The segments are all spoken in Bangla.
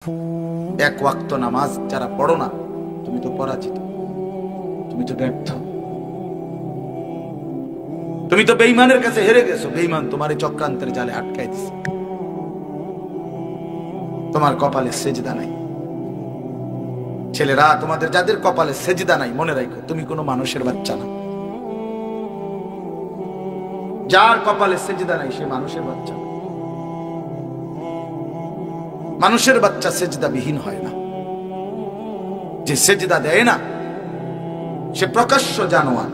এক ওয়াক্ত নামাজ যারা পড়ো না, তুমি তো পরাজিত, তুমি তো ব্যর্থ, তুমি তো বেঈমানের কাছে হেরে গেছো। বেঈমান তোমার চক্রান্তের জালে আটকাই দিছে। তোমার কপালে সেজদা নাই। ছেলেরা, তোমাদের যাদের কপালে সেজদা নাই, মনে রাখো তুমি কোনো মানুষের বাচ্চা না। যার কপালে সেজদা নাই সে মানুষের বাচ্চা না। মানুষের বাচ্চা সেজদা বিহীন হয় না। যে সেজদা দেয় না সে প্রকাশ্য জানোয়ার,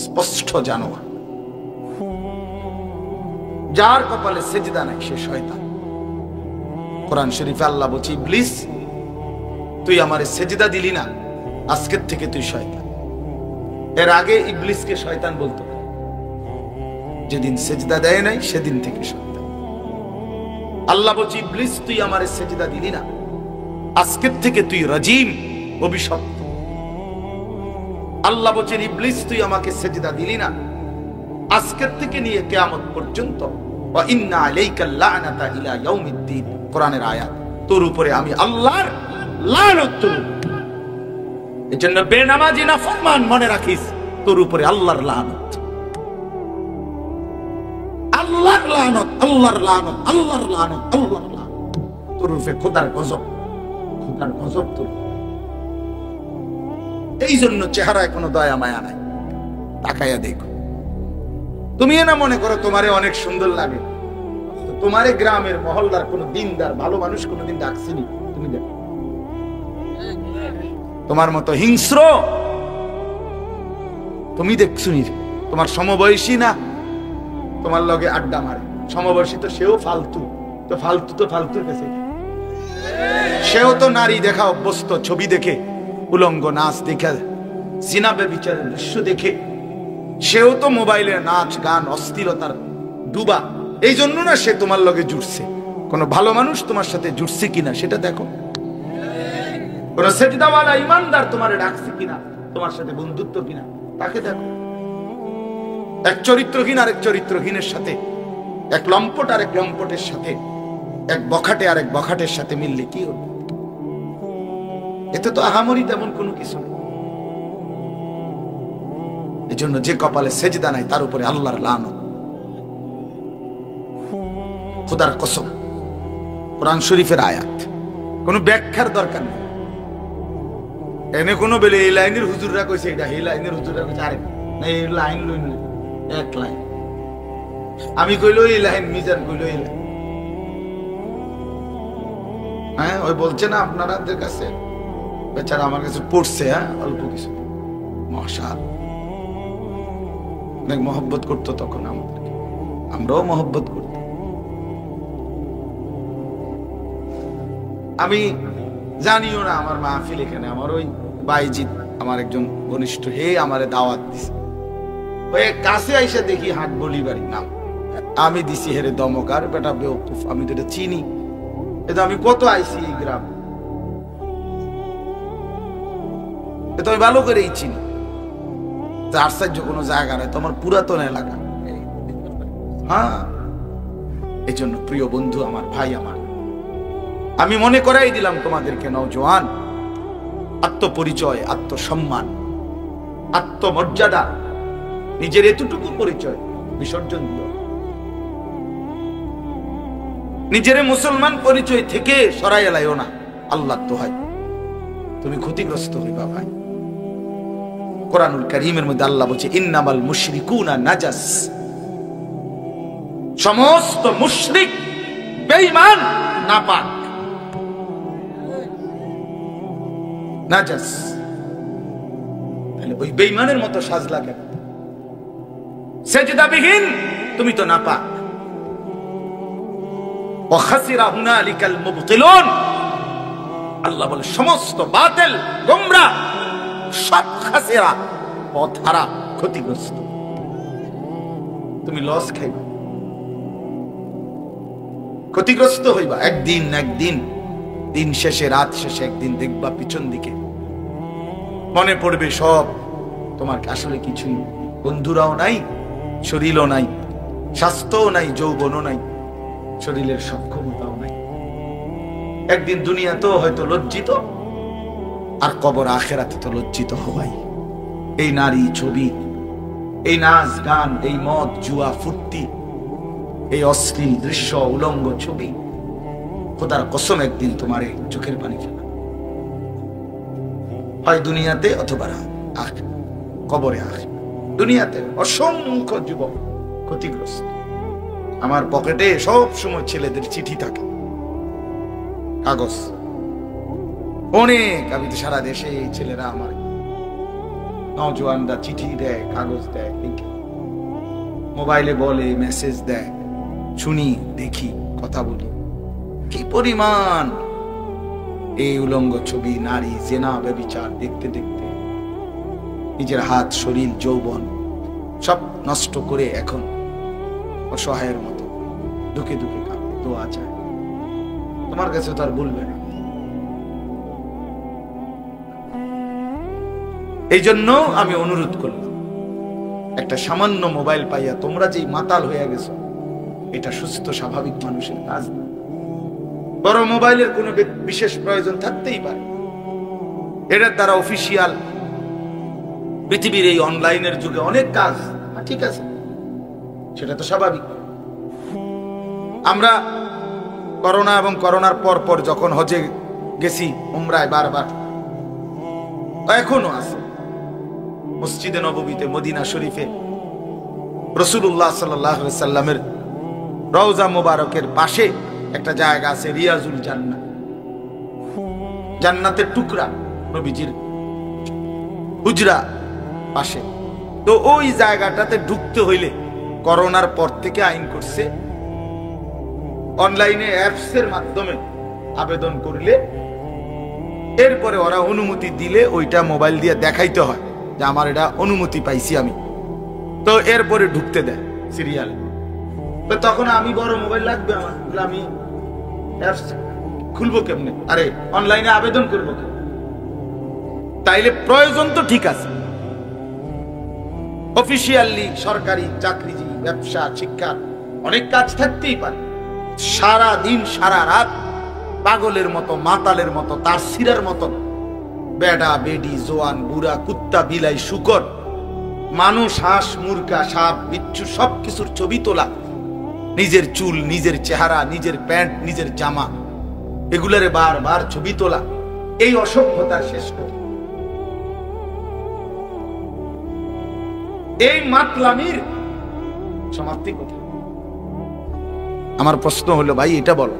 স্পষ্ট জানোয়ার। যার কপালে সেজদা নাই সে শয়তান। কোরআন শরীফে আল্লাহ বলছে, ইবলিস তুই আমারে সেজদা দিলি না, আজকের থেকে তুই শয়তান। এর আগে ইবলিসকে শয়তান বলতো, যেদিন সেজদা দেয় নাই সেদিন থেকে শয়তান। আল্লাহ বলছে, ইবলিস তুই আমারে সেজদা দিলি না, আজকের থেকে তুই রাজিম, অভিশপ্ত। আল্লাহ বলছেন, ইবলিস তুই আমাকে সেজদা দিলি না, আজকের থেকে নিয়ে কিয়ামত পর্যন্ত ওয়া ইন্না আলাইকা লা'নাতা ইলা ইয়াউমিদ্দিন। কোরআনের আয়াত। তোর উপরে আমি আল্লাহর লানত। এজন্য বেনামাজি না ফরমান মনে রাখিস, তোর উপরে আল্লাহর লানত, আল্লাহর লানত, আল্লাহর লানত, আল্লাহর লানত, আল্লাহর লানত। তোর উপরে খোদার গজব, খোদার গজব তোর। এই জন্য চেহারায় কোনো দয়া মায়া নাই। তাকাইয়া দেখো। তুমি না মনে করো তোমারে অনেক সুন্দর লাগে, তোমারে গ্রামের মহল্লার কোন দিনদার ভালো মানুষ কোনদিন ডাকছিনি। তুমি দেখো, তোমার মতো হিংস্র তুমি দেখছুনি। তোমার সমবয়সী না, তোমার লগে আড্ডা মারে। সমবয়সী তো সেও ফালতু, তো ফালতু তো ফালতুর কাছে। সেও তো নারী দেখা অভ্যস্ত, ছবি দেখে, উলঙ্গ নাচ দেখে, জিনা ব্যভিচারের দৃশ্য দেখে। সেও তো মোবাইলের নাচ গান অস্থিরতার ডুবা। এই জন্য না সে তোমার লগে জুড়ছে। কোন ভালো মানুষ তোমার সাথে জুড়ছে কিনা সেটা দেখো। কোন সেজদাওয়ালা ইমানদার তোমারে ডাকছে কিনা, তোমার সাথে বন্ধুত্ব কিনা তাকে দেখো। এক চরিত্রহীন আর এক চরিত্রহীনের সাথে, এক লম্পট আর এক লম্পটের সাথে, এক বখাটে আর এক বখাটের সাথে মিললে কি হবে? এতে তো আহামরি তেমন কোনো কিছু নেই। এই জন্য যে কপালে সেজদা নাই তার উপরে আল্লাহর লানত। খোদার কসম, কোরআন শরীফের আয়াত, কোনো ব্যাখ্যার দরকার নেই। এনে কোনো বেলে এই লাইনের হুজুররা কইছে এটা, এই লাইনের হুজুররা কইছে আরেক না, এই লাইন লইন এক লাইন। আমি কইলো এই লাইন, মিজান কইলো এই লাইন। হ্যাঁ, ওই বলছে না আপনাদের কাছে, বেচারা আমার কাছে পড়ছে, হ্যাঁ অল্প কিছু, মাশাআল্লাহ অনেক মহব্বত করতো তখন আমাদেরকে, আমরাও মহব্বত করতাম। আমি জানিও না আমার মাহফিল এখানে, আমার ওই বাইজিৎ আমার একজন ঘনিষ্ঠ, হে আমারে দাওয়াত দিছে। ওই কাছে আইসা দেখি হাট বলি বাড়ি নাম, আমি দিছি হেরে দমকার বেটা বেওকুফ, আমি তো এটা চিনি। এটা আমি কত আইছি এই গ্রাম, এটা আমি ভালো করেই চিনি। আশ্চর্য কোনো জায়গা নয়, তোমার পুরাতন এলাকা। হ্যাঁ, এই জন্য প্রিয় বন্ধু আমার, ভাই আমার, আমি মনে করাই দিলাম তোমাদেরকে, নওজোয়ান, আত্মপরিচয়, আত্মসম্মান, আত্মমর্যাদা, নিজের এতটুকু পরিচয় বিসর্জন দিল। নিজের মুসলমান পরিচয় থেকে সরাই এলাইও না। আল্লাহ দোহাই, তুমি ক্ষতিগ্রস্ত হইবা ভাই। কোরআনুল কারীমের মধ্যে আল্লাহ বলছে, ইন্নামাল মুশরিকুনা নাজাস। সমস্ত মুশরিক বেঈমান নাপাক, নাজাস। তাহলে ওই বেঈমানের মতো সাজলা কেন? সেজদাবিহীন তুমি তো নাপাক। ওয়া খাসিরা হুনালিকাল মুবতিলুন। আল্লাহ বলে সমস্ত বাতিল, গোমরা, সব খাসিরা, পথহারা, ক্ষতিগ্রস্ত। তুমি লস খাইবা, ক্ষতিগ্রস্ত হইবা। একদিন না একদিন, দিন শেষে, রাত শেষে একদিন দেখবা পিছন দিকে মনে পড়বে সব তোমার আসলে কিছুই, বন্ধুরাও নাই, শরীরও নাই, স্বাস্থ্যও নাই, যৌবনও নাই, শরীরের সক্ষমতাও নাই। একদিন দুনিয়াতেও হয়তো লজ্জিত, আর কবর আখেরাতে তো লজ্জিত হওয়াই। এই নারী ছবি, এই নাচ গান, এই মদ জুয়া ফুর্তি, এই অশ্লীল দৃশ্য, উলঙ্গ ছবি, খোদার কসম একদিন তোমার এই চোখের পানি ফেলা, হয় দুনিয়াতে অথবা কবরে আখেরাতে। দুনিয়াতে অসংখ্য যুবক ক্ষতিগ্রস্ত। আমার পকেটে সব সময় ছেলেদের চিঠি থাকে, কাগজ অনেক। আমি তো সারা দেশে এই ছেলেরা আমার নওজোয়ানরা চিঠি দেয়, কাগজ দেয়, লিখে মোবাইলে বলে, মেসেজ দেয়, শুনি, দেখি, কথা বলি। কি পরিমাণ এই উলঙ্গ ছবি, নারী, জেনা, ব্যভিচার দেখতে দেখতে নিজের হাত, শরীর, যৌবন সব নষ্ট করে এখন অসহায়ের মতো দুঃখে দুঃখে কাঁদে, দোয়া চায়। তোমার কাছে তো আর বলবে না। এই জন্য আমি অনুরোধ করলাম, একটা সামান্য মোবাইল পাইয়া তোমরা যেই মাতাল হয়ে গেছো, এটা সুস্থ স্বাভাবিক মানুষের কাজ না। বড় মোবাইলের কোনো বিশেষ প্রয়োজন থাকতেই পারে, এটার দ্বারা অফিসিয়াল পৃথিবীর এই অনলাইনের যুগে অনেক কাজ, ঠিক আছে, সেটা তো স্বাভাবিক। আমরা করোনা এবং করোনার পর পর যখন হজে গেছি, উমরায় বারবার, এখনো আছে মসজিদে নববীতে, মদিনা শরীফে রাসূলুল্লাহ সাল্লাল্লাহু আলাইহি সাল্লামের রওজা মুবারকের পাশে একটা জায়গা আছে, রিয়াজুল জান্নাহ, জান্নাতের টুকরা, নবীজির হুজরা পাশে। তো ওই জায়গাটাতে ঢুকতে হইলে করোনার পর থেকে আইন করছে, অনলাইনে অ্যাপস এর মাধ্যমে আবেদন করলে এরপরে ওরা অনুমতি দিলে ওইটা মোবাইল দিয়ে দেখাইতে হয় যে আমার এটা অনুমতি পাইছি আমি, তো এরপরে ঢুকতে দেয় সিরিয়াল। তো তখন আমি বড় মোবাইল লাগবে আমার, আমি অ্যাপস খুলবো কেমনে, আরে অনলাইনে আবেদন করবো কেমনে? তাইলে প্রয়োজন তো ঠিক আছে, অফিসিয়ালি সরকারি চাকরিজীবী, ব্যবসা, শিক্ষা, অনেক কাজ থাকতেই পারে। সারা দিন সারা রাত পাগলের মতো, মাতালের মতো, তার সিরার মতো বেডা বেডি, জোয়ান বুড়া, কুত্তা বিলাই, শুকর, মানুষ, হাঁস মুরগা, সাপ বিচ্ছু সবকিছুর ছবি তোলা, নিজের চুল, নিজের চেহারা, নিজের প্যান্ট, নিজের জামা, এগুলারে বারবার ছবি তোলা, এই অসভ্যতার শেষ করে এই মাতলামির সমাপ্তি কোথায়? আমার প্রশ্ন হলো, ভাই এটা বলো,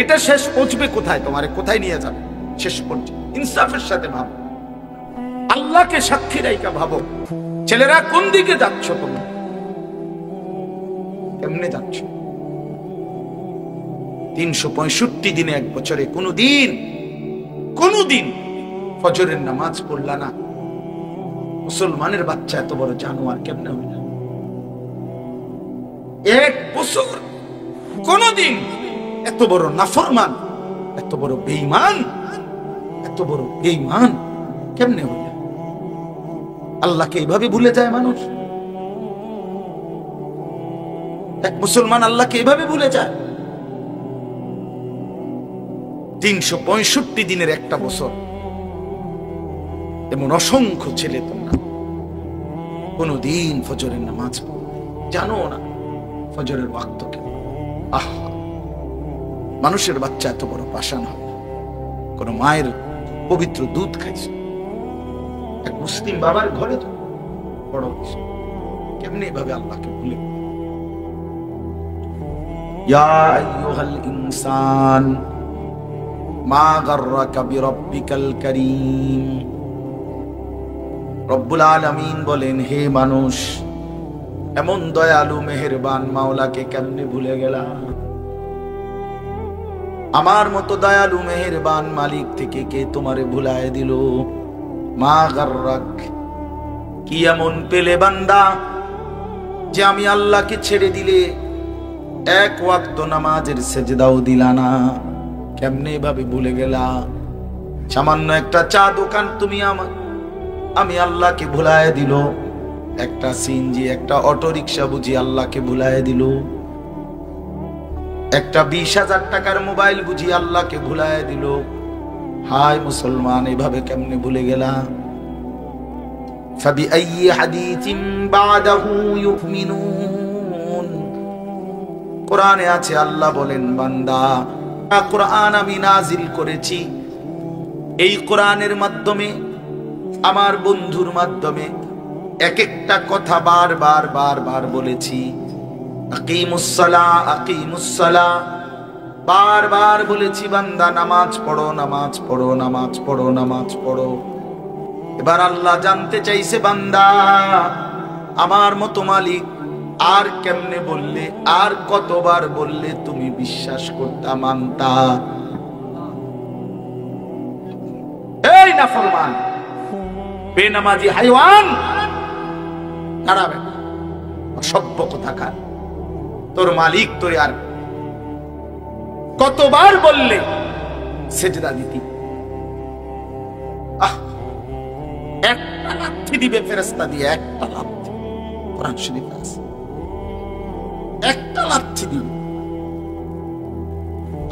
এটা শেষ পৌঁছবে কোথায়? তোমারে কোথায় নিয়ে যাবে শেষ পর্যন্ত? ইনসাফের সাথে ভাবো, আল্লাহকে সাক্ষী রাইখা ভাবো, ছেলেরা কোন দিকে যাচ্ছ, তুমি কেমনে যাচ্ছ? 365 দিনে, এক বছরে কোনদিন ফজরের নামাজ পড়লা না? মুসলমানের বাচ্চা এত বড় জানোয়ার কেমনে হইল? এক বছর কোনদিন এত বড় নাফরমান, এত বড় বেঈমান কেমনে হইল? আল্লাহকে এইভাবে ভুলে যায় মানুষ? এক মুসলমান আল্লাহকে এইভাবে ভুলে যায়? 365 দিনের একটা বছর, এমন অসংখ্য ছেলে তোমরা কোনদিন ফজরের নামাজ জানো না, ফজরের ওয়াক্ত কেন? মানুষের বাচ্চা এত বড় পাষাণ হবে? কোন মায়ের পবিত্র দুধ খাইছে, এক মুসলিম বাবার ঘরে তো বড় হয়েছে, কেমনি এভাবে আল্লাহকে ভুলে? ইয়া আইয়ুহাল ইনসান মা গাররাকা বিরাব্বিকাল কারীম। রব্বুল আলামিন বলেন, হে মানুষ, এমন দয়ালু মেহেরবান মাওলাকে কেমনে ভুলে গেলা? আমার মতো দয়ালু মেহেরবান মালিক থেকে কে তোমারে ভুলায় দিল? মা গাররাক, কি এমন পেলে বান্দা যে আমি আল্লাহকে ছেড়ে দিলে এক ওয়াক্ত নামাজের সেজদাও দিলা না? কেমনে ভাবে ভুলে গেলা? সামান্য একটা চা দোকান তুমি আমি আল্লাহকে ভুলায় দিল, একটা সিএনজি, একটা অটো রিক্সা বুঝি আল্লাহকে ভুলায় দিল, একটা 20,000 টাকার মোবাইল বুঝি আল্লাহকে ভুলায় দিল। হায় মুসলমান, এভাবে কেমনে ভুলে গেলাম? ফাবিআইয়ি হাদিসিন বাদাহু ইউমিনুন। কোরআনে আছে, আল্লাহ বলেন, বান্দা, কোরআন আমি নাজিল করেছি, এই কোরআনের মাধ্যমে, আমার বন্ধুর মাধ্যমে এক একটা কথা বারবার বারবার বলেছি। আকিমুস সালাহ, আকিমুস সালাহ, বারবার বলেছি বান্দা নামাজ পড়ো, নামাজ পড়ো, নামাজ পড়ো, নামাজ পড়ো। এবার আল্লাহ জানতে চাইছে, বান্দা আমার মতো মালিক আর কেমনে বললে, আর কতবার বললে তুমি বিশ্বাস করতা, মানতা? এই নাফরমান বেনামাজি হাইওয়ান, দাঁড়াবে, অসভ্য কোথাকার, তোর মালিক তোরে আর কতবার বললে সেজদা দিতি? একটা লাথি দিবে ফেরেশতা দিয়ে, একটা লাথি। কোরআন শরীফ আছে, একটা লাথি দিবে।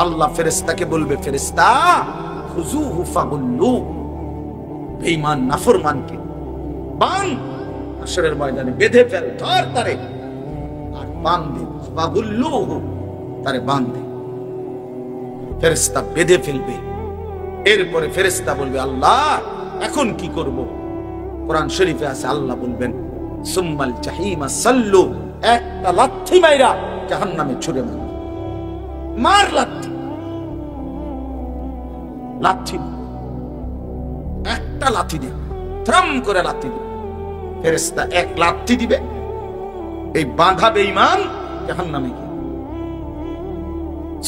আল্লাহ ফেরেশতাকে বলবে, ফেরেশতা খুযুহু ফাগুল্লু, বেঈমান নাফরমানকে বান হাশরের ময়দানে বেঁধে ফেল, ধর তারে আর বাঁধে, ফাগুল্লুহু, তারে বাঁধে। ফেরেশতা বেঁধে ফেলবে। এরপরে ফেরেশতা বলবে, আল্লাহ এখন কি করব? কোরআন শরীফে আছে, আল্লাহ বলবেন, সুম্মাল জাহিমা সাল্লু, একটা লাথি মাইরা জাহান্নামে ছুঁড়ে মার, মার লাথি, লাথি, একটা লাথি দিবে, থ্রাম করে লাথি দিবে। ফেরেশতা এক লাথি দিবে, এই বাঁধা বেঈমান জাহান্নামে গিয়ে,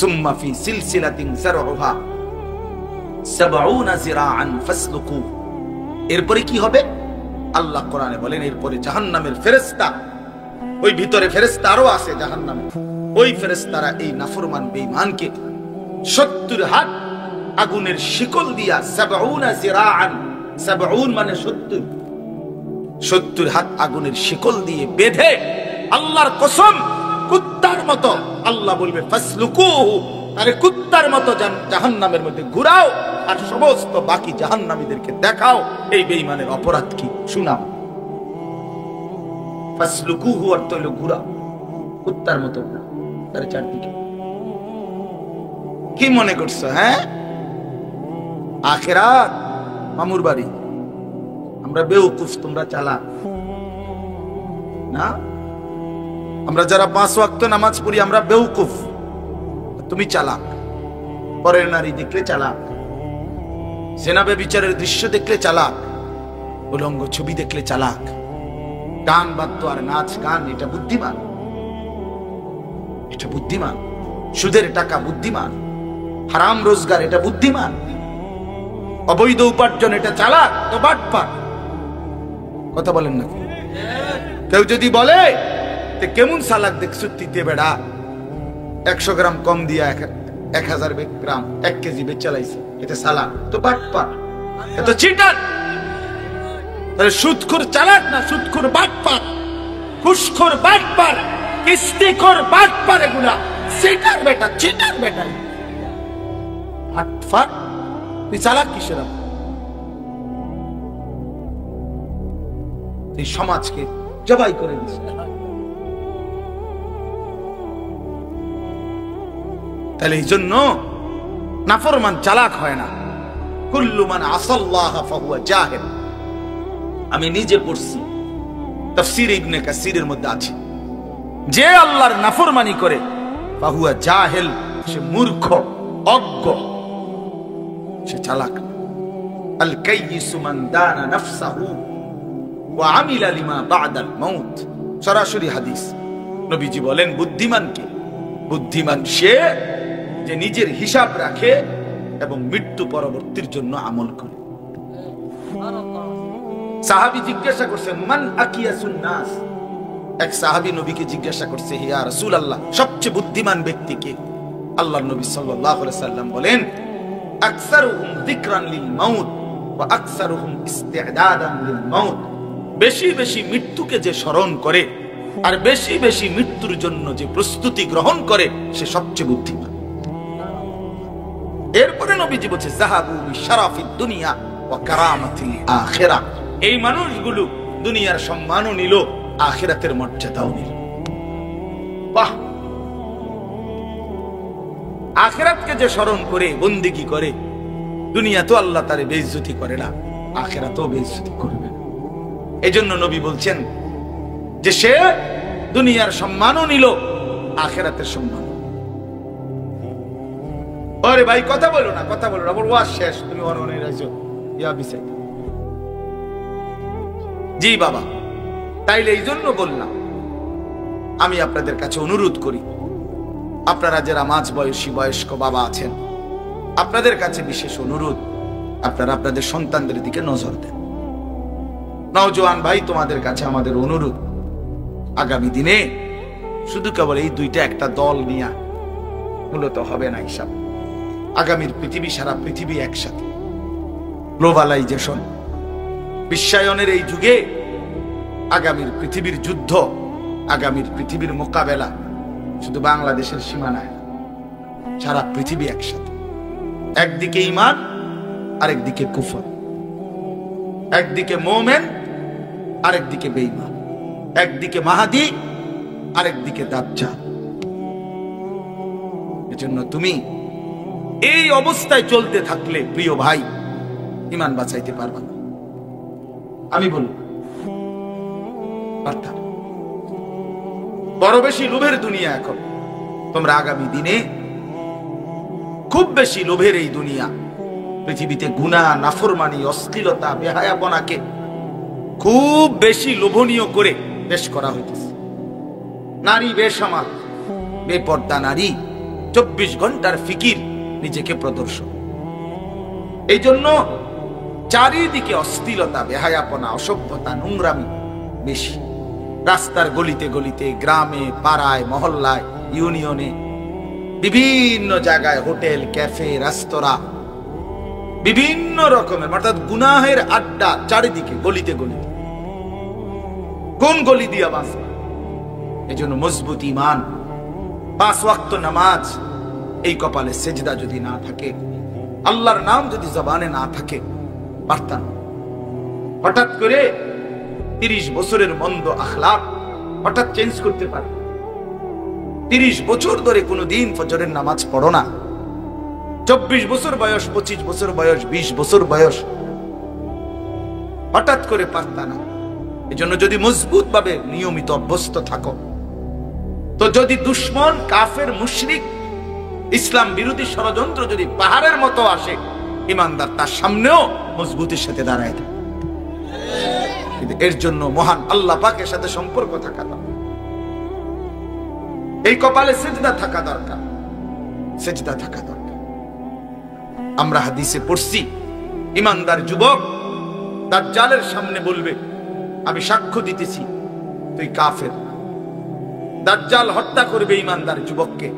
সুম্মা ফি সিলসিলাতিন যারউহা 70 জিরাআন ফাসলুকু। এরপরে কি হবে? আল্লাহ কোরআনে বলেন, এরপরে জাহান্নামের ফেরেশতা, ওই ভিতরে ফেরেশতা আরো আছে জাহান্নামে, ওই ফেরেশতারা এই নাফরমান বেঈমানকে 70 হাত আগুনের শিকল দিয়া, 70 জিরাআন, 70 মানে 70, 70 হাত আগুনের শিকল দিয়ে বেঁধে, আল্লাহর কসম কুত্তার মতো আল্লাহ বলবে, ফাসলুকুহু, আরে কুত্তার মতো জাহান্নামের মধ্যে ঘুরাও, আর সমস্ত বাকি জাহান্নামীদেরকে দেখাও এই বেঈমানের অপরাধ কি, শোনাও। ফাসলুকুহু অর্থ হলো ঘুরাও, কুত্তার মতো ঘুরাও তার চারদিকে। কি মনে করছো? হ্যাঁ, আখিরাত মামুর বাড়ি, আমরা বেওকুফ, তোমরা চালাক না? আমরা যারা 5 ওয়াক্ত নামাজ পড়ি আমরা বেওকুফ, তুমি চালাক। পরের নারী দেখলে চালাক, জেনা ব্যভিচারের দৃশ্য দেখলে চালাক, উলঙ্গ ছবি দেখলে চালাক, গান বাদ্য আর নাচ গান, এটা বুদ্ধিমান, এটা বুদ্ধিমান। সুদের টাকা বুদ্ধিমান, হারাম রোজগার এটা বুদ্ধিমান, অবৈধ উপার্জন এটা চালাক, তো বাটপার। কথা বলেন না? কেউ যদি বলে কেমন চালাক দেখছো তিতে বেড়া, 100 গ্রাম কম দিয়া 1000 গ্রাম 1 কেজি বেচে চালাইছে, এটা চালাক, তো বাটপার, এটা চিটার। তাহলে সুদখোর চালাক না, সুদখোর বাটপার, ঘুষখোর বাটপার, কিস্তিখোর বাটপার, এগুলা চিটার বেটা, চিটার বেটা, বাটপার। তুই চালাক কিসের? এই সমাজকে জবাই করে দিস। তাহলে এই জন্য নাফরমান চালাক হয় না। কুল্লু মান আসাল্লাহ ফাহুয়া জাহিল। আমি নিজে পড়ছি, তাফসীর ইবনে কাসিরের মধ্যে আছে, যে আল্লাহর নাফরমানি করে ফাহুয়া জাহিল, সে মূর্খ, অজ্ঞ, সে চালাক। আল কাইয়িসু মান দানা নাফসাহু ওয়া আমিলা লিমা বা'দাল মাউত। সরাসরি হাদিস। নবীজি বলেন, বুদ্ধিমান কে? বুদ্ধিমান সে যে নিজের হিসাব রাখে এবং মৃত্যু পরবর্তীর জন্য আমল করে। সাহাবী জিজ্ঞাসা করছে, মান আকিয়াসুন নাস। এক সাহাবী নবীকে জিজ্ঞাসা করছে, হে ইয়া রাসূলুল্লাহ, সবচেয়ে বুদ্ধিমান ব্যক্তি কে? আল্লাহর নবী সাল্লাল্লাহু আলাইহি সাল্লাম বলেন, আকসারুহুম যিকরান লিল মাউত ওয়া আকসারুহুম ইস্তি'দাদান লিল মাউত। বেশি বেশি মৃত্যুকে যে স্মরণ করে আর বেশি বেশি মৃত্যুর জন্য যে প্রস্তুতি গ্রহণ করে সে সবচেয়ে বুদ্ধিমান। এরপরে নবীজি বলছে যাহাবু বিশরাফিদ দুনিয়া ওয়া কারামাতিল আখিরাহ, এই মানুষগুলো দুনিয়ার সম্মানও নিল, আখিরাতের মর্যাদাও নিল। বাহ! আখিরাতকে যে স্মরণ করে বন্দেগী করে, দুনিয়া তো আল্লাহ তারে বেইজ্জতি করে না, আখিরাতও বেইজ্জতি করবে না। এজন্য নবী বলছেন যে সে দুনিয়ার সম্মানও নিল, আখিরাতের সম্মান। আরে ভাই কথা বলো না, কথা বলো না, আমার ওয়াজ শেষ, তুমি অননে রাইছো ইয়া বিসাই। জি বাবা, তাইলে এই জন্য বললাম, আমি আপনাদের কাছে অনুরোধ করি, আপনারা যারা মাঝ বয়সী বয়স্ক বাবা আছেন, আপনাদের কাছে বিশেষ অনুরোধ, আপনারা আপনাদের সন্তানদের দিকে নজর দেন। নওজোয়ান ভাই, তোমাদের কাছে আমাদের অনুরোধ, আগামী দিনে শুধু কেবল এই দুইটা একটা দল নিয়ে মূলত হবে না হিসাব। আগামীর পৃথিবী, সারা পৃথিবী একসাথে, গ্লোবালাইজেশন, বিশ্বায়নের এই যুগে আগামীর পৃথিবীর যুদ্ধ, আগামীর পৃথিবীর মোকাবেলা শুধু বাংলাদেশের সীমানায়, সারা পৃথিবী একসাথে। একদিকে ঈমান, আরেকদিকে কুফর, একদিকে মুমিন, আরেকদিকে বেঈমান, একদিকে মাহাদি, আরেকদিকে দাজ্জাল। এজন্য তুমি এই অবস্থায় চলতে থাকলে প্রিয় ভাই, ঈমান বাঁচাইতে পারবা না। আমি বলব পারতাম। বড় বেশি লোভের দুনিয়া এখন। তোমরা আগামী দিনে খুব বেশি লোভের এই দুনিয়া, পৃথিবীতে গুনাহ, নাফরমানি, অশ্লীলতা, বেহায়াপনাকে খুব বেশি লোভনীয় করে পেশ করা হইতেছে। নারী বেসামাল, বেপর্দা নারী, 24 ঘন্টার ফিকির, নিজেকে প্রদর্শন। এই জন্য চারিদিকে অশ্লীলতা, বেহায়াপনা, অসভ্যতা, নোংরামি বেশি। রাস্তার গলিতে গলিতে, গ্রামে, পাড়ায়, মহল্লায়, ইউনিয়নে, বিভিন্ন জায়গায়, হোটেল, ক্যাফে, রেস্তোরাঁ, বিভিন্ন রকমের অর্থাৎ গুনাহের আড্ডা চারিদিকে, গলিতে গলিতে। কোন গলি দিয়া বাঁচবে? এই জন্য মজবুত ঈমান, 5 ওয়াক্ত নামাজ, এই কপালে সেজদা যদি না থাকে, আল্লাহর নাম যদি জবানে না থাকে, পারতাম। হঠাৎ করে 30 বছরের মন্দ আখলাক হঠাৎ চেঞ্জ করতে পারে। 30 বছর ধরে কোনোদিন ফজরের নামাজ পড়ো না, 24 বছর বয়স, 25 বছর বয়স, 20 বছর বয়স, হঠাৎ করে পারতা না। এই জন্য যদি মজবুত ভাবে নিয়মিত অভ্যস্ত থাকো, তো যদি দুশ্মন, কাফের, মুশরিক, ইসলাম বিরোধী ষড়যন্ত্র যদি পাহাড়ের মতো আসে, ইমানদার তার সামনেও মজবুতির সাথে দাঁড়ায় থাকে। কিন্তু এর জন্য মহান আল্লাহ পাকের সাথে সম্পর্ক থাকা দরকার, এই কপালে সেজদা থাকা দরকার, সেজদা থাকা দরকার। আমরা হাদিসে পড়ছি, ইমানদার যুবক দাজ্জালের সামনে বলবে, আমি সাক্ষ্য দিতেছি তুই কাফের। দাজ্জাল হত্যা করবে ইমানদার যুবককে,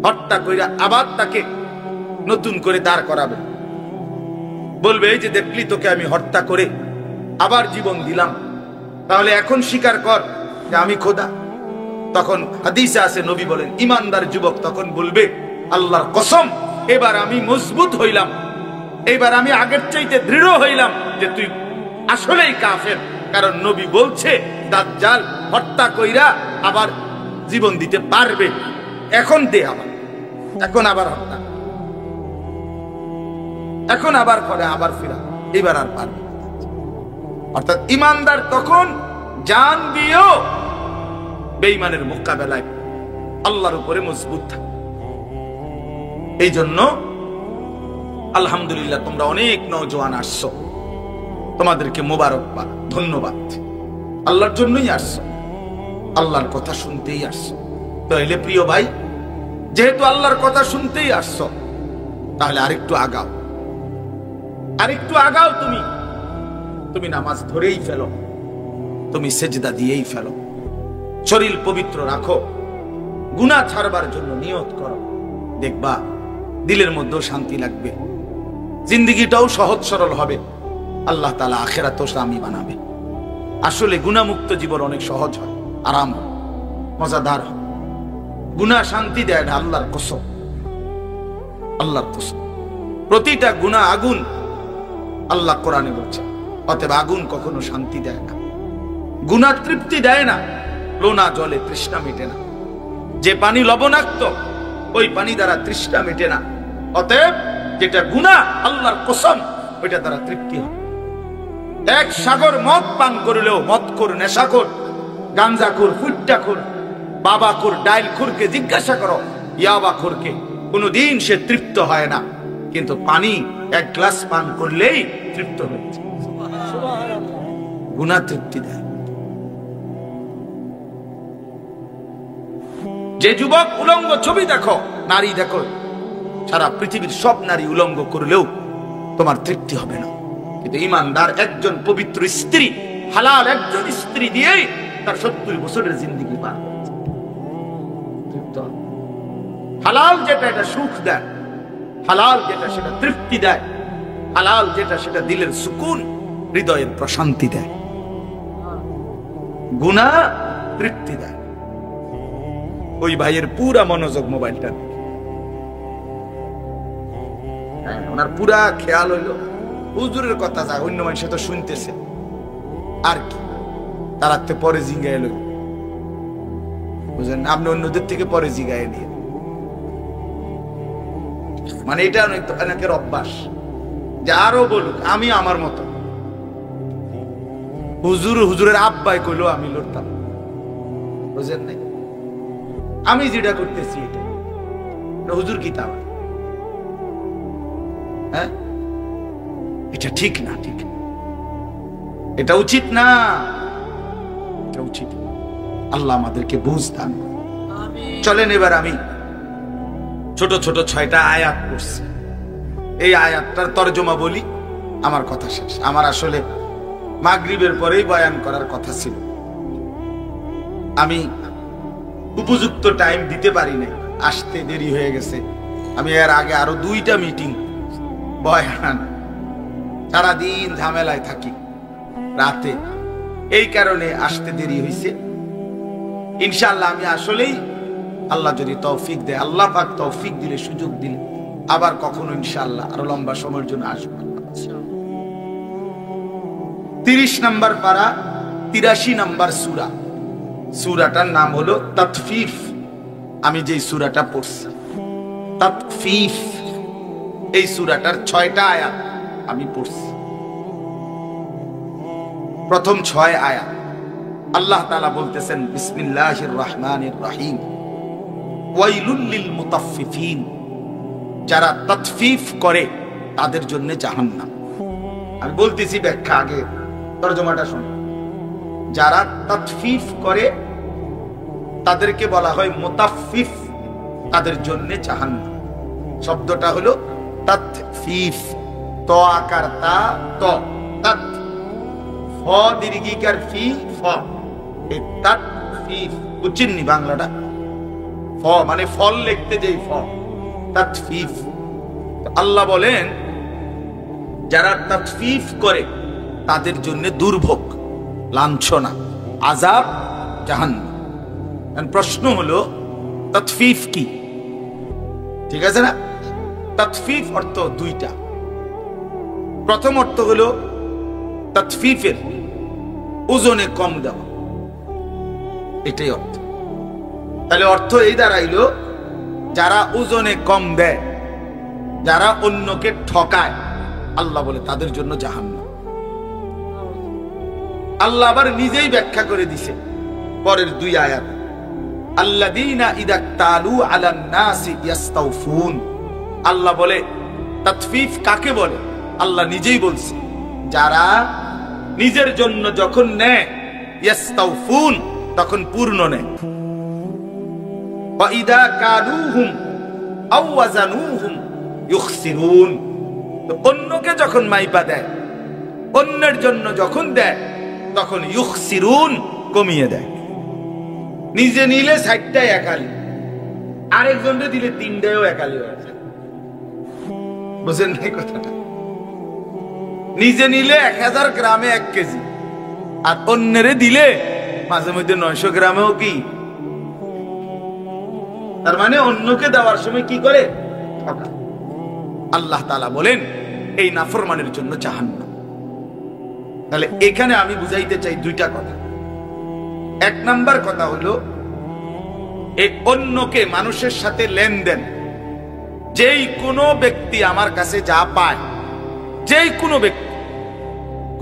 হত্যা কইরা আবার তাকে নতুন করে দাঁড় করাবে, বলবে এই যে দেখলি তোকে আমি হত্যা করে আবার জীবন দিলাম, তাহলে এখন স্বীকার কর যে আমি খোদা। তখন হাদিসে আছে, নবী বলেন, ইমানদার যুবক তখন বলবে, আল্লাহর কসম, এবার আমি মজবুত হইলাম, এবার আমি আগের চাইতে দৃঢ় হইলাম যে তুই আসলেই কাফের। কারণ নবী বলছে দাজ্জাল হত্যা কইরা আবার জীবন দিতে পারবে, এখন দে আবার, এখন আবার হত্যা, এখন আবার করে আবার ফিরা, এবার আর পারবে। অর্থাৎ ইমানদার তখন জান দিয়েও বেঈমানের মোকাবেলায় আল্লাহর উপরে মজবুত থাকে। এই জন্য আলহামদুলিল্লাহ, তোমরা অনেক নওজোয়ান আসছো, তোমাদেরকে মোবারকবাদ, ধন্যবাদ। আল্লাহর জন্যই আসছো, আল্লাহর কথা শুনতেই আসছো। তাহলে প্রিয় ভাই, যেহেতু আল্লাহর কথা শুনতেই আসছো, তাহলে আরেকটু আগাও, আরেকটু আগাও। তুমি নামাজ ধরেই ফেলো, তুমি সেজদা দিয়েই ফেলো, শরীর পবিত্র রাখো, গুনাহ ছাড়বার জন্য নিয়ত করো, দেখবা দিলের মধ্যেও শান্তি লাগবে, জিন্দেগিটাও সহজ সরল হবে, আল্লাহ তাআলা আখিরাতও স্বামী বানাবে। আসলে গুনাহমুক্ত জীবন অনেক সহজ হয়। আরাম, মজাদার। গুনাহ শান্তি দেয় না, আল্লাহর কসম, আল্লাহর কসম। প্রতিটা গুনাহ আগুন, আল্লাহ কোরআনে বলছে। অতএব আগুন কখনো শান্তি দেয় না, গুনাহ তৃপ্তি দেয় না, লোনা জলে তৃষ্ণা মেটে না। যে পানি লবণাক্ত, ওই পানি দ্বারা তৃষ্ণা মেটে না। অতএব যেটা গুনাহ, আল্লাহর কসম, ওইটা দ্বারা তৃপ্তি হয়। এক সাগর মদ পান করলেও মদখোর, নেশাখোর, গাঞ্জাখোর, ফুট্টাখোর, বাবাখোর, ডাইলখোরকে জিজ্ঞাসা করো, ইয়াবাখোরকে, কোনদিন সে তৃপ্ত হয় না। কিন্তু পানি এক গ্লাস পান করলেই তৃপ্ত হয়েছে। গুনাহ তৃপ্তি দেয়। যে যুবক উলঙ্গ ছবি দেখো, নারী দেখো, সারা পৃথিবীর সব নারী উলঙ্গ করলেও তোমার তৃপ্তি হবে না। কিন্তু ঈমানদার একজন পবিত্র স্ত্রী, হালাল একজন স্ত্রী দিয়েই তার 70 বছরের জিন্দেগি পার করেছে। হালাল যেটা, এটা সুখ দেয়। হালাল যেটা, সেটা তৃপ্তি দেয়। হালাল যেটা, সেটা দিলের সুকুন, হৃদয়ের প্রশান্তি দেয়। গুনাহ তৃপ্তি দেয়। ওই ভাইয়ের পুরা মনোযোগ মোবাইলটা, ওনার পুরা খেয়াল হইল হুজুরের কথা, যা অন্য মানুষ তো শুনতেছে আর কি, তার পরে জিঙ্গায় লইল, বুঝলেন? আপনি অন্যদের থেকে পরে জিগায় নিয়ে, মানে এটা অনেকের অভ্যাস যে আরো বলুক, আমি আমার মতো। হুজুরের আব্বাই কইলো আমি লড়তাম, বুঝলেন নাই? আমি যেটা করতেছি এটা হুজুর কি তা, হ্যাঁ? এটা ঠিক না, ঠিক, এটা উচিত না, এটা উচিত। আল্লাহ আমাদেরকে বুঝ দান। চলেন এবার আমি ছোট ছোট 6টা আয়াত পড়ছি, এই আয়াতটার তরজমা বলি, আমার কথা শেষ। আমার আসলে মাগরিবের পরেই বয়ান করার কথা ছিল, আমি উপযুক্ত টাইম দিতে পারি নাই, আসতে দেরি হয়ে গেছে। আমি এর আগে আরো 2টা মিটিং, বয়ান, সারাদিন ঝামেলায় থাকি রাতে, এই কারণে আসতে দেরি হয়েছে। ইনশাআল্লাহ আমি আসলেই, আল্লাহ যদি তৌফিক দেয়, আল্লাহ পাক তৌফিক দিলে, সুযোগ দিলে আবার কখনো ইনশাআল্লাহ আরো লম্বা সময়ের জন্য আসবো। 30 নম্বর পারা, 83 নম্বর সূরা। সূরাটার নাম হলো তাতফিফ। আমি যেই সূরাটা পড়ছি, তাতফিফ, এই সূরাটার 6টা আয়াত আমি পড়ছি। প্রথম 6 আয়াত আল্লাহ তাআলা বলতেছেন, বিসমিল্লাহির রহমানির রহিম, ওয়াইলুল লিল মুতাফফিফিন, যারা তাতফিফ করে তাদের জন্য জাহান্নাম। আমি বলতেছি ব্যাখ্যা, আগে তরজমাটা শুনুন। যারা তাতফিফ করে তাদেরকে বলা হয় মুতাফফিফ, তাদের জন্য জাহান্নাম। শব্দটা হলো তাতফিফ, ত আকার তা, ত, তাত, ফ দীর্ঘিকার ফি, ফ, এই তাতফিফ। বুঝছেননি বাংলাটা? ফ মানে ফল লিখতে যেই ফ, তাতফিফ। আল্লাহ বলেন যারা তাতফিফ করে তাদের জন্য দুর্ভোগ, লাঞ্ছনা, আযাব, জাহান্নাম। প্রশ্ন হলো তাতফিফ কি? ঠিক আছে না? তাতফিফ অর্থ 2টা। প্রথম অর্থ হলো তাতফিফের ওজনে কম দেওয়া, এটাই অর্থ। তাহলে অর্থ এই দাঁড়াইলো, যারা ওজনে কম দেয়, যারা অন্যকে ঠকায়, আল্লাহ বলে তাদের জন্য জাহান্নাম। আল্লাহ আবার নিজেই ব্যাখ্যা করে দিছে পরের 2 আয়াত, আল্লাযীনা ইযা তালু আলান নাসি ইস্তাউফুন। আল্লাহ বলে তাতফিফ কাকে বলে, আল্লাহ নিজেই বলছে, যারা নিজের জন্য যখন নেয়, ইস্তাউফুন, তখন পূর্ণ নেয়। ওয়া ইযা কালুহুম আও ওয়াজানুহুম ইখসিরুন, অন্যকে যখন মাইপা দেয়, অন্যের জন্য যখন দেয়, তখন ইখসিরুন, কমিয়ে দেয়। নিজে নিলে 60টায় একালি, আরেকজনকে দিলে 3টায়ও একালি হয়ে যায়। বুঝেন নাই কথাটা? নিজে নিলে 1000 গ্রামে 1 কেজি, আর অন্যেরে দিলে মাঝে মধ্যে 900 গ্রামেও কি, তার মানে অন্যকে দেওয়ার সময় কি করে ঠকায়। আল্লাহ তাআলা বলেন এই নাফরমানের জন্য জাহান্নাম। তাহলে এখানে আমি বুঝাইতে চাই দুইটা কথা। এক নাম্বার কথা হলো এই অন্যকে মানুষের সাথে লেনদেন, যেই কোনো ব্যক্তি আমার কাছে যা পায়, যেই কোনো ব্যক্তি,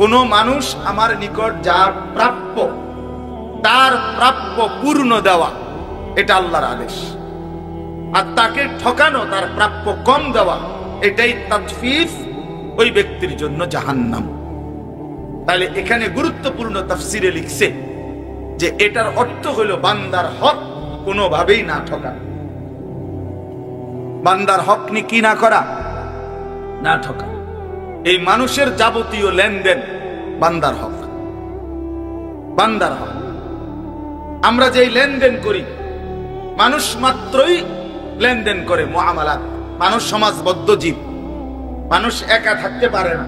কোন মানুষ আমার নিকট যা প্রাপ্য তার প্রাপ্য পূর্ণ দেওয়া, এটা আল্লাহর আদেশ। আর তাকে ঠকানো, তার প্রাপ্য কম দেওয়া, এটাই তাতফিফ, ওই ব্যক্তির জন্য জাহান্নাম। তাহলে এখানে গুরুত্বপূর্ণ তাফসিরে লিখছে যে এটার অর্থ হলো বান্দার হক কোনোভাবেই না ঠকা, বান্দার হক কি না করা, না ঠকা। এই মানুষের যাবতীয় লেনদেন বান্দার হক, বান্দার হক। আমরা যেই লেনদেন করি, মানুষ মাত্রই লেনদেন করে মুআমালাত। মানুষ সমাজবদ্ধ জীব, মানুষ একা থাকতে পারে না।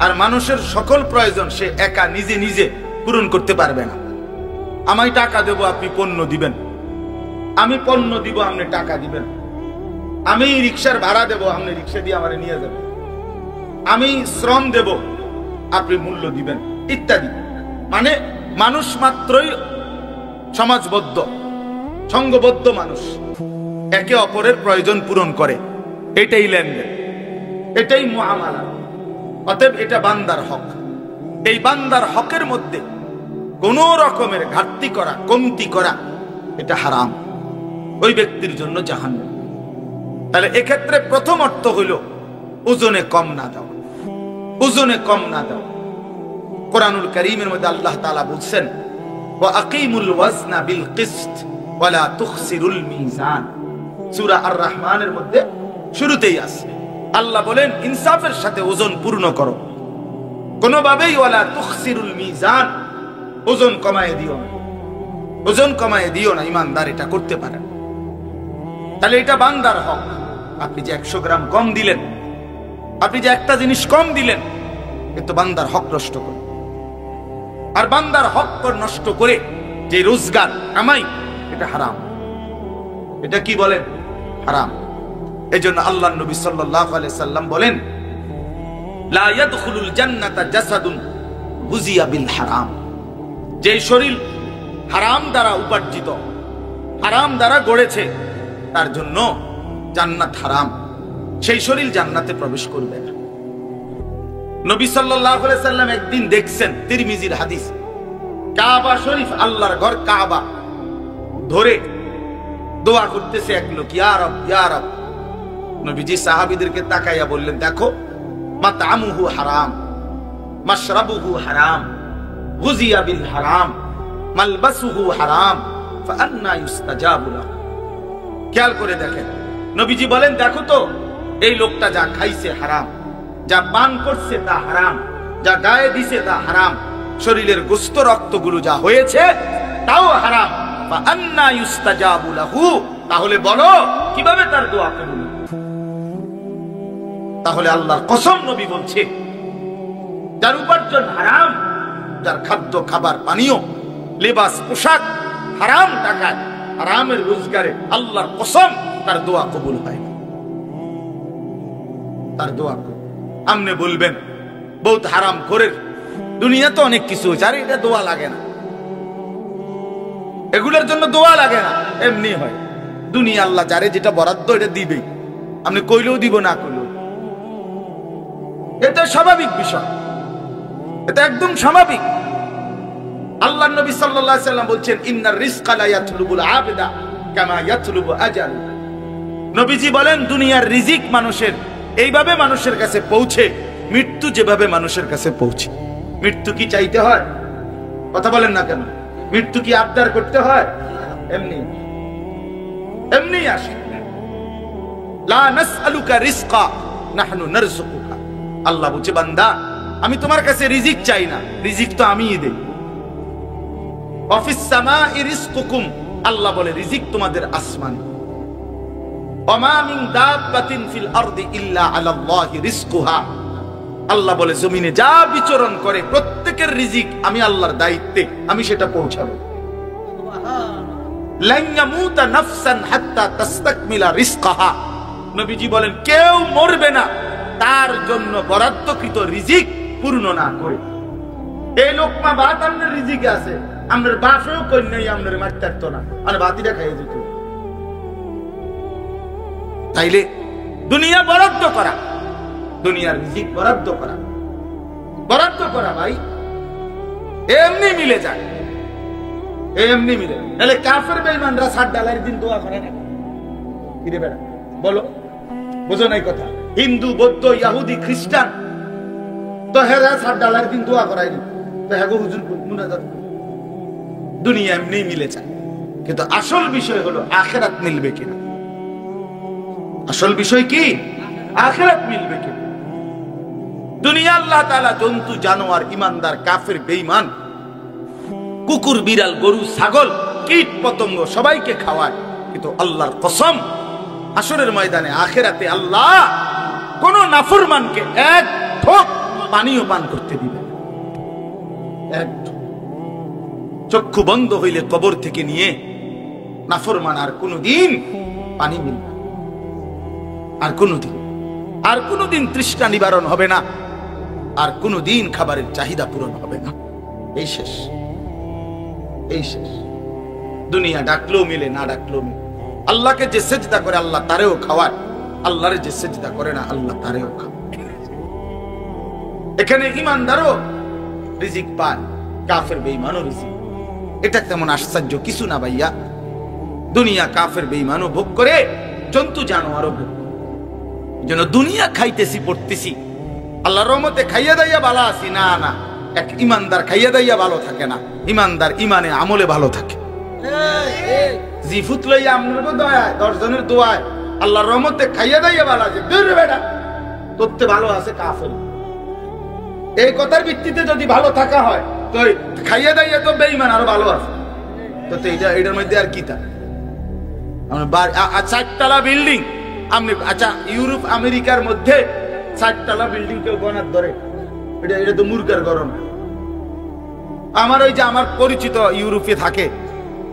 আর মানুষের সকল প্রয়োজন সে একা নিজে নিজে পূরণ করতে পারবে না। আমি টাকা দেব, আপনি পণ্য দিবেন, আমি পণ্য দিব, আপনি টাকা দিবেন, আমি রিকশার ভাড়া দেব, আপনি রিকশা দিয়ে আমারে নিয়ে যাবেন, আমি শ্রম দেব, আপনি মূল্য দিবেন, ইত্যাদি। মানে মানুষ মাত্রই সমাজবদ্ধ, সঙ্গবদ্ধ মানুষ, একে অপরের প্রয়োজন পূরণ করে। এটাই লেনদেন, এটাই মুআমালা। অতএব এটা বান্দার হক। এই বান্দার হকের মধ্যে কোন রকমের ঘাটতি করা, কমতি করা, এটা হারাম, ওই ব্যক্তির জন্য জাহান্নাম। তাহলে এক্ষেত্রে প্রথম অর্থ হইল ওজনে কম না দাও, ওজনে কম না দাও। কোরআনুল কারীমের মধ্যে আল্লাহ তাআলা বলছেন ওয়া আকিমুল ওয়াজনা বিল কিসত ওয়া লা তুখসিরুল মিজান। সূরা আর রহমানের মধ্যে শুরুতেই আছে আল্লাহ বলেন ইনসাফের সাথে ওজন পূর্ণ করো, কোনোভাবেই ওয়া লা তুখসিরুল মিজান, ওজন কমায় দিও না, ওজন কমায় দিও না। ইমানদার এটা করতে পারে। তাহলে এটা বান্দার হক। আপনি যে 100 গ্রাম কম দিলেন, আপনি যে একটা জিনিস কম দিলেন, কিন্তু বান্দার হক নষ্ট করে। আর বান্দার হক নষ্ট করে যে রোজগার কামাই, এটা হারাম। এটা কি বলেন? হারাম। এজন্য আল্লাহর নবী সাল্লাল্লাহু আলাইহি সাল্লাম বলেন লা ইয়াদখুলুল জান্নাতা জাসাদুন গুজিয়া বিল হারাম। যে শরীর হারাম দ্বারা উপার্জিত, হারাম দ্বারা গড়েছে, তার জন্য জান্নাত হারাম, সেই শরীর জান্নাতে প্রবেশ করবে না। নবী সাল্লাল্লাহু আলাইহি সাল্লাম একদিন দেখছেন, তিরমিজির হাদিস, কাবা শরীফ, আল্লাহর ঘর কাবা ধরে দোয়া করতেছে এক লোক, ইয়া রব ইয়া রব। নবীজি সাহাবীদেরকে তাকাইয়া বললেন, দেখো মাতআমুহু হারাম, মাশরাবুহু হারাম, গুজিয়া বিল হারাম, মালবাসুহু হারাম, ফাআন্না ইউস্তাজাবু লাহু। খেয়াল করে দেখেন, নবীজি বলেন দেখো তো এই লোকটা যা খাইছে হারাম, যা পান করছে তা হারাম, যা গায়ে দিছে তা হারাম, শরীরের গোশত রক্তগুলো যা হয়েছে তাও হারাম। ফাআন্না ইউস্তাজাবু লাহু, তাহলে বলো কিভাবে তার দোয়া কবুল? তাহলে আল্লাহর কসম নবী বলছে, যার উপার্জন হারাম, যার খাদ্য খাবার পানীয় লেবাস পোশাক হারাম টাকায়, হারামের রোজগারে, আল্লাহর কসম তার দোয়া কবুল হয় না, তার দোয়া কবুল। আপনি বলবেন বহুত হারাম করে দুনিয়া তো অনেক কিছু হয়েছে, আরে এটা দোয়া লাগে না, এগুলোর জন্য দোয়া লাগে না, এমনি হয়। দুনিয়া আল্লাহ যারে যেটা বরাদ্দ এটা দিবেই, আপনি কইলেও দিব, না কইলেও। এটা স্বাভাবিক বিষয়, এটা একদম স্বাভাবিক। আল্লাহ নবী সাল্লাল্লাহু আলাইহি সাল্লাম বলছেন ইন্নার রিজকা লা ইয়াতলুবুল আবদা কামা ইয়াতলুবু আজাল। নবীজি বলেন দুনিয়ার রিজিক মানুষের এইভাবে মানুষের কাছে পৌঁছে, মৃত্যু যেভাবে মানুষের কাছে পৌঁছে। মৃত্যু কি চাইতে হয়? কথা বলেন না কেন? মৃত্যু কি আবদার করতে হয়? এমনি এমনি আসে। লা নাসআলুকা রিজকা নাহনু নারযুকুকা। আল্লাহ বলছে বান্দা আমি তোমার কাছে রিজিক চাই না, রিজিক তো আমিই দেই। অফিস সামাই রিজকুকুম, আল্লাহ বলে রিজিক তোমাদের আসমানে। ওমা মিন দাব্বাতিন ফিল আরদি ইল্লা আলাল্লাহি রিজকুহা আল্লাহ বলে জমিনে যা বিচরণ করে প্রত্যেকের রিজিক আমি আল্লাহর দায়িত্বে, আমি সেটা পৌঁছাবো। লান ইয়ামুতা নাফসান হাত্তা তাস্তাকমিলা রিজকাহা, নবীজি বলেন কেউ মরবে না তার জন্য বরাদ্দকৃত রিজিক পূর্ণ না করে। এই লোকমা ভাত আপনার রিজিকে আছে, আপনার বাপেও কই নাই আপনার মারতে পারতো না, আর বাতিটা খাইয়ে যেত। তাইলে দুনিয়া বরাদ্দ করা, দুনিয়ার রিজিক বরাদ্দ করা, বরাদ্দ করা ভাই এমনি মিলে যায়, এমনি মিলে। তাহলে কাফের বেঈমানরা 60 ডালার দিন দোয়া করে না কি রে বেটা, বলো বুঝো নাই কথা? হিন্দু, বৌদ্ধ, ইহুদি, খ্রিস্টান তো হেরা 60 ডালার দিন দোয়া করায়নি, তো হ্যাঁ হুজুর মুনাজাত। দুনিয়া এমনি মিলে যায়, কিন্তু আসল বিষয় হলো আখিরাত মিলবে কিনা। আসল বিষয় কি? আখিরাত মিলবে কিনা। দুনিয়া আল্লাহ তাআলা জন্তু, জানোয়ার, ইমানদার, কাফের, বেঈমান, কুকুর, বিড়াল, গরু, ছাগল, কীট পতঙ্গ সবাইকে খাওয়ায়, কিন্তু আল্লাহর কসম হাসরের ময়দানে আখিরাতে আল্লাহ কোন নাফরমানকে এক ঢোক পানিও পান করতে দিবে না। এক ঢোক। চক্ষু বন্ধ হইলে কবর থেকে নিয়ে নাফরমান আর কোনদিন পানি মিলবে না, আর কোনদিন তৃষ্ণা নিবারণ হবে না, আর কোনদিন খাবারের চাহিদা পূরণ হবে না। এই শেষ, এই শেষ। দুনিয়া ডাকলেও মিলে, না ডাকলেও মিলে। আল্লাহকে যে সেজদা করে আল্লাহ তারেও খাওয়ায়, আল্লাহরে যে সেজদা করে না আল্লাহ তারেও খাওয়ায়। এখানে ইমানদারও রিজিক পায়, কাফের বেঈমানও রিজিক। এটা তেমন আশ্চর্য কিছু না ভাইয়া। দুনিয়া কাফের বেঈমানও ভোগ করে, জন্তু জানোয়ারও ভোগ করে। যেন দুনিয়া খাইতেছি পড়তেছি, আল্লাহর রহমতে খাইয়া দাইয়া ভালো আছি, না না, এক ইমানদার খাইয়া দাইয়া ভালো থাকে না। ইমানদার ইমানে আমলে ভালো থাকে। জিফুত লইয়া আমনের দোয়ায়, 10 জনের দোয়ায় আল্লাহর রহমতে খাইয়া দাইয়া ভালো আছে, দূর বেটা তোরতে ভালো আছে কাফের। এই কথার ভিত্তিতে যদি ভালো থাকা হয় তো খাইয়া দাইয়া তো বেঈমান আরো ভালো আছে, তো এটার মধ্যে আর কি তা? 4 তলা বিল্ডিং আপনি, আচ্ছা ইউরোপ আমেরিকার মধ্যে 4 তলা বিল্ডিং কেউ গনার ধরে? এটা তো মূর্খের গরম। আমার ওই যে আমার পরিচিত ইউরোপে থাকে,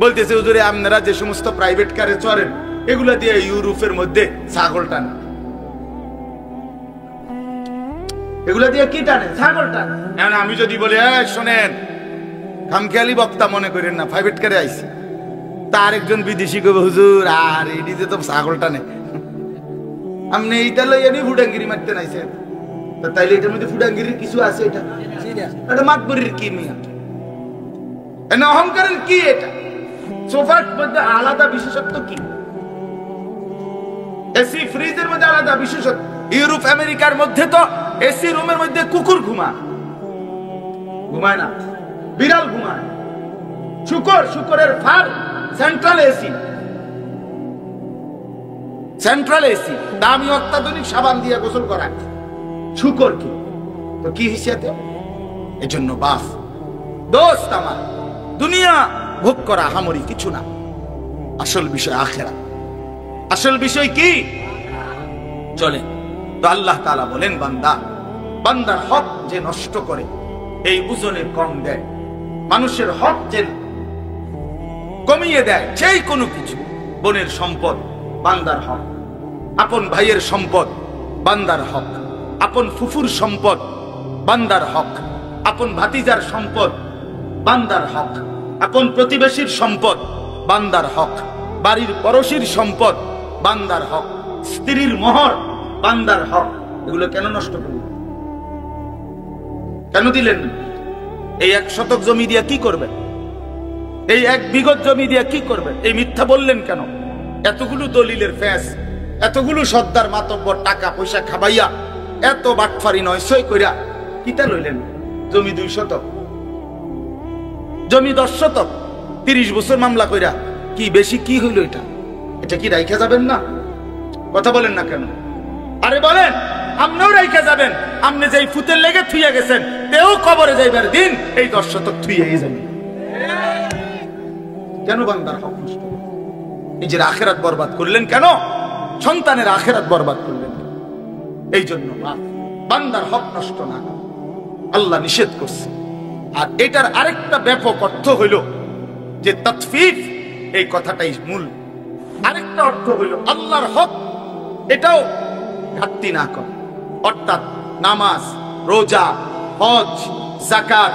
বলতেছে হুজুরে আপনারা যে সমস্ত প্রাইভেট কারে চড়েন এগুলা দিয়ে ইউরোপের মধ্যে ছাগল টানে। এগুলা দিয়ে কি টানে? ছাগল টানে। এখন আমি যদি বলি শোনেন, খামখেয়ালি বক্তা মনে করেন না, প্রাইভেট কারে আইছি, তার একজন বিদেশি কবে হুজুর আর এটিতে তো ছাগল টানে, আপনি এইটা লইয়া নি ফুডাঙ্গিরি মারতে নাইছেন, তাইলে এটার মধ্যে ফুডাঙ্গিরির কিছু আছে? এটা মাতবরির কি মিয়া, অহংকারের কি? এটা সোফার মধ্যে আলাদা বিশেষত্ব কি? এসি ফ্রিজের মধ্যে আলাদা বিশেষত্ব। ইউরোপ আমেরিকার মধ্যে তো এসি রুমের মধ্যে কুকুর ঘুমায় না, বিড়াল ঘুমায়, শুকরের ফার, সেন্ট্রাল এসি, দামি অত্যাধুনিক সাবান দিয়ে গোসল করায়। শুকর কি তো কি হিসেবে? এজন্য বাস দোস্ত আমার, দুনিয়া ভোগ করা হামরি কিছু না, আসল বিষয় আখিরাত। আসল বিষয় কি? চলে তো আল্লাহ তাআলা বলেন, বান্দার হক যে নষ্ট করে এই ওজনে কম দেয়, মানুষের হক যে কমিয়ে দেয়, যেই কোনো কিছু, বোনের সম্পদ বান্দার হক, আপন ভাইয়ের সম্পদ বান্দার হক, আপন ফুফুর সম্পদ বান্দার হক, আপন ভাতিজার সম্পদ বান্দার হক, আপন প্রতিবেশীর সম্পদ বান্দার হক, বাড়ির পড়শির সম্পদ বান্দার হক, স্ত্রীর মোহর বান্দার হক। এগুলো কেন নষ্ট করলেন? কেন দিলেন? এই 1 শতক জমি দিয়ে কি করবেন? এই 1 বিঘত জমি দিয়ে কি করবেন? এই মিথ্যা বললেন কেন? এতগুলো দলিলের ফ্যাস, এতগুলো সর্দার মাতব্বর টাকা পয়সা খাবাইয়া, এত বাটফারি নয় সই কইরা কিতা লইলেন? জমি 2 শতক, জমি 10 শতক, 30 বছর মামলা কইরা কি বেশি কি হইল? এটা কি রাইখা যাবেন না? কথা বলেন না কেন? আরে বলেন, আপনিও রাইখা যাবেন। আপনি যেই ফুতের লেগে থুইয়া গেছেন, তেও কবরে যাইবার দিন এই 10 শতক থুইয়াই যাবেন। কেন বান্দার হক নষ্ট? নিজের আখিরাত বরবাদ করলেন কেন? সন্তানের আখিরাত বরবাদ করলেন। এই জন্য বান্দার হক নষ্ট না করে, আল্লাহ নিষেধ করছে। আর এটার আরেকটা ব্যাপক অর্থ হইল যে তাতফিফ, এই কথাটাই মূল। আরেকটা অর্থ হইল আল্লাহর হক এটাও ঘাটতি না করে, অর্থাৎ নামাজ, রোজা, হজ, যাকাত,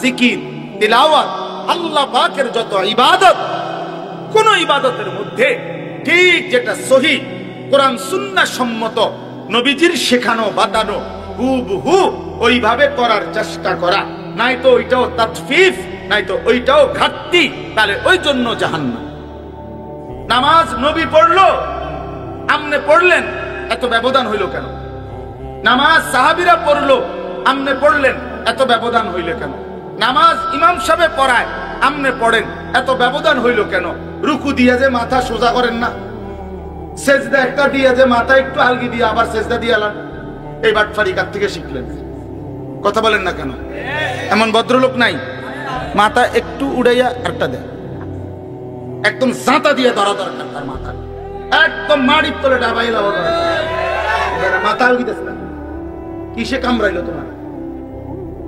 জিকির, তিলাওয়াত, আল্লাহ পাকের যত ইবাদত, কোন ইবাদতের মধ্যে ঠিক যেটা সহি কোরআন সুন্নাহ সম্মত নবীজির শেখানো বাতানো হুবহু ওইভাবে করার চেষ্টা করা, নাই তো ওইটাও তাতফিফ, নাই তো ওইটাও ঘাটতি, তাহলে ওই জন্য জাহান্নাম। নামাজ নবী পড়লো, আমনে পড়লেন, এত ব্যবধান হইল কেন? নামাজ সাহাবীরা পড়লো, আমনে পড়লেন, এত ব্যবধান হইল কেন? নামাজ ইমাম সাহেব পড়ায়, আমনে পড়েন, এত ব্যবধান হইল কেন? রুকু দিয়ে যে মাথা সোজা করেন না, সেজদা একটা দিয়ে যে মাথা একটু আলগি দিয়ে আবার সেজদা দিয়ে আলান, এই বাটফারি কার থেকে শিখলেন? কথা বলেন না কেন? এমন ভদ্রলোক নাই মাথা একটু উড়াইয়া একটা দেয়, একদম জাঁতা দিয়ে ধরা দরকার তার মাথা, একদম মাড়ির তলে ডাবাইলা মাথা আলগিতেছে না। কিসে কামড়াইলো তোমার?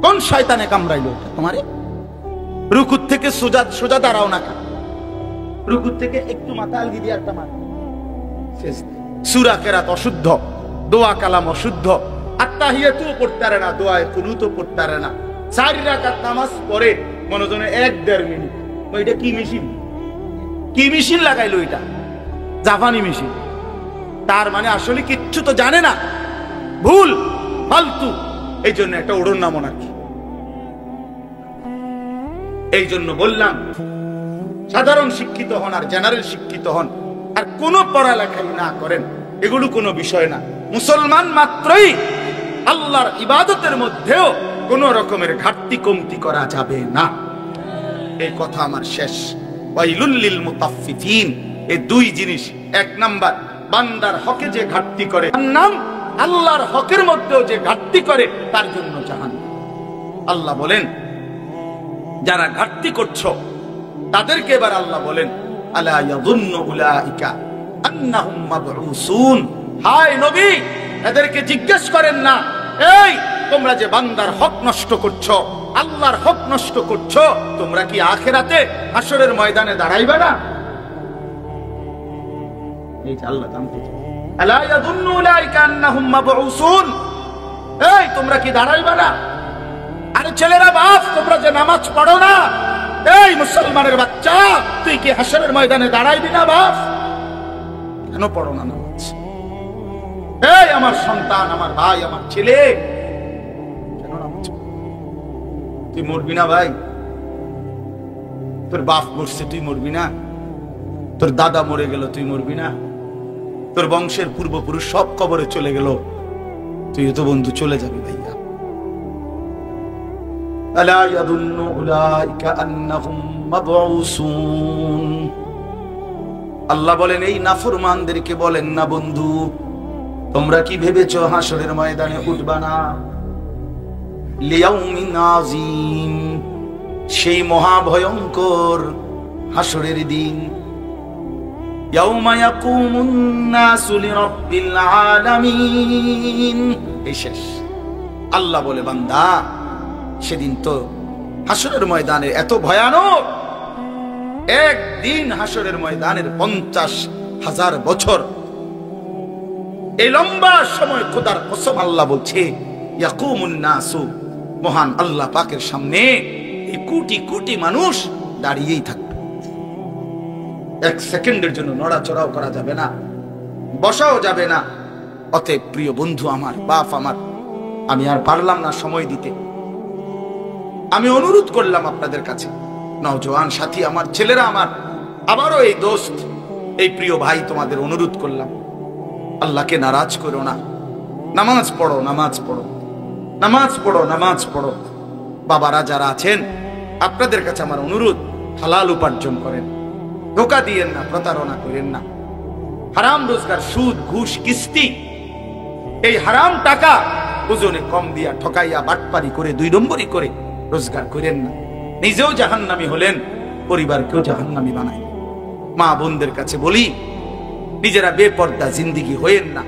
কোন শয়তানে কামড়াইলো তোমারে? রুকুর থেকে সোজা সোজা দাঁড়াও না, রুকুর থেকে একটু মাথা আলগি দিয়ে একটা মাথা। সূরা কেরাত অশুদ্ধ, দোয়া কালাম অশুদ্ধ, আত্তাহিয়াতুও পড়তে পারে না, দোয়ায়ে কুনুতও পড়তে পারে না। 4 রাকাত নামাজ পড়ে মনোজনে 1-1.5 মিনিট। ওইটা কি মেশিন? কি মেশিন লাগাইলো? এটা জাপানি মেশিন। তার মানে আসলে কিচ্ছু তো জানে না, ভুল ফালতু। এই জন্য একটা ওড়ন নাম নাকি। এই জন্য বললাম সাধারণ শিক্ষিত হন আর জেনারেল শিক্ষিত হন আর কোন পড়ালেখাই না করেন, এগুলো কোনো বিষয় না। মুসলমান মাত্রই আল্লাহর ইবাদতের মধ্যেও কোন রকমের ঘাটতি কমতি করা যাবে না। এই কথা আমার শেষ। ওয়াইলুল লিল মুতাফফিফিন, এই দুই জিনিস। 1 নাম্বার, বান্দার হকে যে ঘাটতি করে, নাম আল্লাহর হকের মধ্যেও যে ঘাটতি করে তার জন্য জাহান্নাম। আল্লাহ বলেন যারা ঘাটতি করছো তাদেরকে এবার আল্লাহ বলেন আলা ইয়াযুন্নু উলাইকা আন্নাহুম মাবউসুন। হায় নবী, এদেরকে জিজ্ঞেস করেন না, এই তোমরা যে বান্দার হক নষ্ট করছো, আল্লাহর হক নষ্ট করছো, তোমরা কি আখিরাতে হাসরের ময়দানে দাঁড়াইবে না? এই যে আল্লাহ জানতে চায়, আলা ইয়াযুন্নু উলাইকা আন্নাহুম মাবউসুন, এই তোমরা কি দাঁড়াইবে না? আরে ছেলেরা, বাপ, তোমরা যে নামাজ পড়ো না, এই মুসলমানের বাচ্চা, তুই কি হাসরের ময়দানে দাঁড়াইবি না? বাপ, কেন পড়ো না নামাজ? এই আমার সন্তান, আমার ভাই, আমার ছেলে, কেন নামাজ? তুই মরবি না ভাই? তোর বাপ মরছে, তুই মরবি না? তোর দাদা মরে গেল, তুই মরবি না? তোর বংশের পূর্বপুরুষ সব কবরে চলে গেল, তুই তো বন্ধু চলে যাবি ভাইয়া। আলা ইয়াযুন্নু উলাইকা আন্নাহুম মাবউসুন। আল্লাহ বলেন এই নাফরমানদেরকে বলেন না, বন্ধু তোমরা কি ভেবেছো হাসরের ময়দানে উঠবা না? লিয়াউমিন আযীম, সেই মহা ভয়ঙ্কর হাসরের দিন। ইয়াউমা ইয়াকুমুন নাসু লিরাব্বিল আলামিন। এই শেষ। আল্লাহ বলে বান্দা সেদিন তো হাসরের ময়দানের এত ভয়ানক, একদিন হাসরের ময়দানের 50,000 বছর, এই লম্বা সময় খোদার কসম আল্লাহ বলছে ইয়াকুমুন নাসু, মহান আল্লাহ পাকের সামনে এই কোটি কোটি মানুষ দাঁড়িয়েই থাকবে। 1 সেকেন্ডের জন্য নড়াচড়াও করা যাবে না, বসাও যাবে না। অতএব প্রিয় বন্ধু আমার, বাপ আমার, আমি আর পারলাম না সময় দিতে। আমি অনুরোধ করলাম আপনাদের কাছে, নওজোয়ান সাথী আমার, ছেলেরা আমার, আবারও এই দোস্ত, এই প্রিয় ভাই, তোমাদের অনুরোধ করলাম, আল্লাহকে নারাজ করো না। নামাজ পড়ো, নামাজ পড়ো, নামাজ পড়ো, নামাজ পড়ো। বাবারা যারা আছেন, আপনাদের কাছে আমার অনুরোধ, হালাল উপার্জন করেন, ধোঁকা দিয়েন না, প্রতারণা করেন না। হারাম রোজগার, সুদ, ঘুষ, কিস্তি, এই হারাম টাকা ওজনে কম দিয়া ঠকাইয়া বাটপারি করে 2 নম্বরই করে রোজগার করেন না। নিজেও জাহান্নামী হলেন, পরিবারকেও জাহান্নামী বানায়। মা বোনদের কাছে বলি, নিজেরা বেপর্দা জিন্দেগি হয়েন না,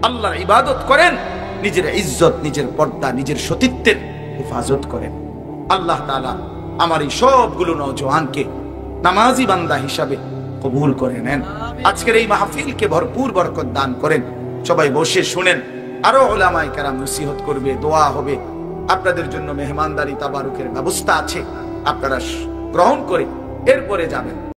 আল্লাহর ইবাদত করেন, নিজের ইজ্জত, নিজের পর্দা, নিজের সতীত্বের হেফাজত করেন। আল্লাহ তাআলা আমার এই সবগুলো নওজওয়ানকে নামাজি বান্দা হিসাবে কবুল করে নেন। আজকের এই মাহফিলকে ভরপুর বরকত দান করেন। সবাই বসে শুনেন, আরো উলামায়ে কেরাম নসিহত করবে, দোয়া হবে। আপনাদের জন্য মেহমানদারি তাবারুকের ব্যবস্থা আছে, আপনারা গ্রহণ করে এরপরে যাবেন।